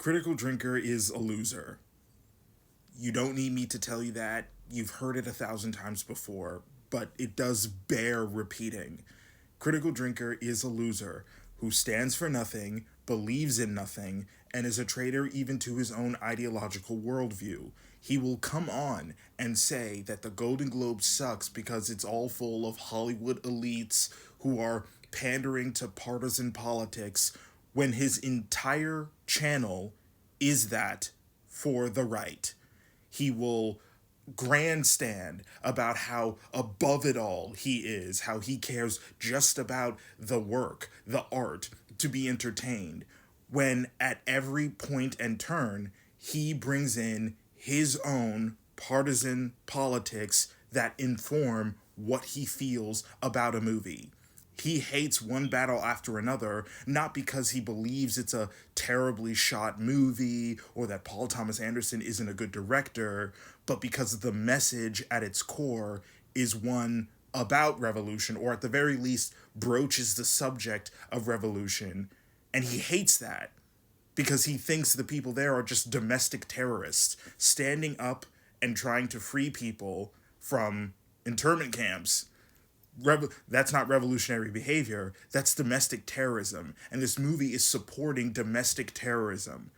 Critical Drinker is a loser. You don't need me to tell you that. You've heard it 1,000 times before, but it does bear repeating. Critical Drinker is a loser who stands for nothing, believes in nothing, and is a traitor even to his own ideological worldview. He will come on and say that the Golden Globe sucks because it's all full of Hollywood elites who are pandering to partisan politics when his entire channel is that for the right. He will grandstand about how above it all he is, how he cares just about the work, the art, to be entertained, when at every point and turn, he brings in his own partisan politics that inform what he feels about a movie. He hates one battle after another, not because he believes it's a terribly shot movie or that Paul Thomas Anderson isn't a good director, but because the message at its core is one about revolution, or at the very least broaches the subject of revolution. And he hates that because he thinks the people there are just domestic terrorists standing up and trying to free people from internment camps. That's not revolutionary behavior. That's domestic terrorism. And this movie is supporting domestic terrorism.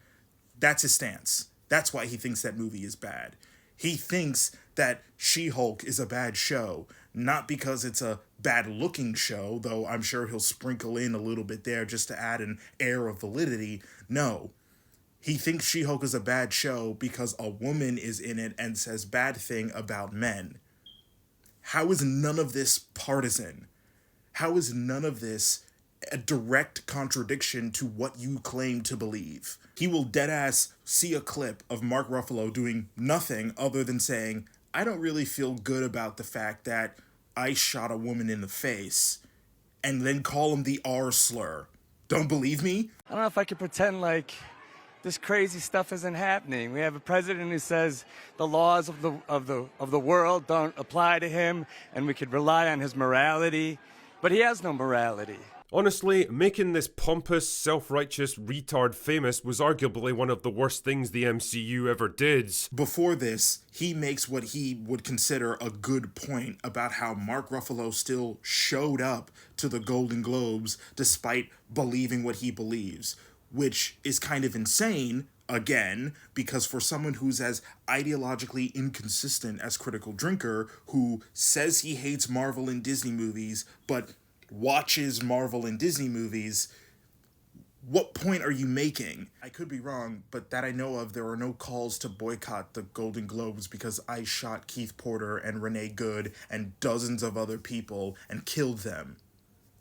That's his stance. That's why he thinks that movie is bad. He thinks that She-Hulk is a bad show, not because it's a bad-looking show, though I'm sure he'll sprinkle in a little bit there just to add an air of validity. No. He thinks She-Hulk is a bad show because a woman is in it and says bad thing about men. How is none of this partisan? How is none of this a direct contradiction to what you claim to believe? He will deadass see a clip of Mark Ruffalo doing nothing other than saying, I don't really feel good about the fact that I shot a woman in the face, and then call him the R slur. Don't believe me? I don't know if I could pretend like this crazy stuff isn't happening. We have a president who says the laws of the world don't apply to him, and we could rely on his morality, but he has no morality. Honestly, making this pompous, self-righteous retard famous was arguably one of the worst things the MCU ever did. Before this, he makes what he would consider a good point about how Mark Ruffalo still showed up to the Golden Globes despite believing what he believes, which is kind of insane, again, because for someone who's as ideologically inconsistent as Critical Drinker, who says he hates Marvel and Disney movies, but watches Marvel and Disney movies, what point are you making? I could be wrong, but that I know of, there are no calls to boycott the Golden Globes because I shot Keith Porter and Renee Good and dozens of other people and killed them.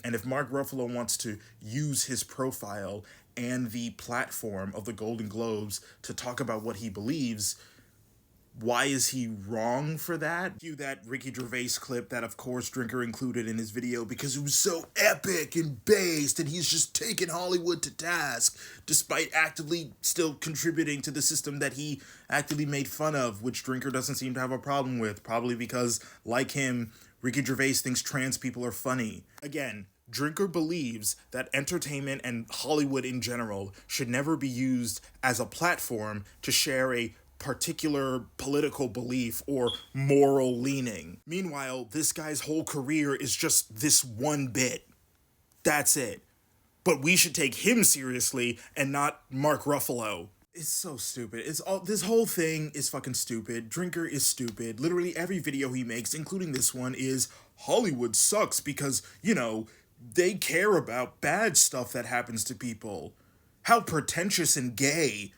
And if Mark Ruffalo wants to use his profile and the platform of the Golden Globes to talk about what he believes, why is he wrong for that? Cue that Ricky Gervais clip that, of course, Drinker included in his video because it was so epic and based and he's just taking Hollywood to task despite actively still contributing to the system that he actively made fun of, which Drinker doesn't seem to have a problem with, probably because, like him, Ricky Gervais thinks trans people are funny. Again, Drinker believes that entertainment and Hollywood in general should never be used as a platform to share a particular political belief or moral leaning. Meanwhile, this guy's whole career is just this one bit. That's it. But we should take him seriously and not Mark Ruffalo. It's so stupid. This whole thing is fucking stupid. Drinker is stupid. Literally every video he makes, including this one, is Hollywood sucks because, they care about bad stuff that happens to people. How pretentious and gay.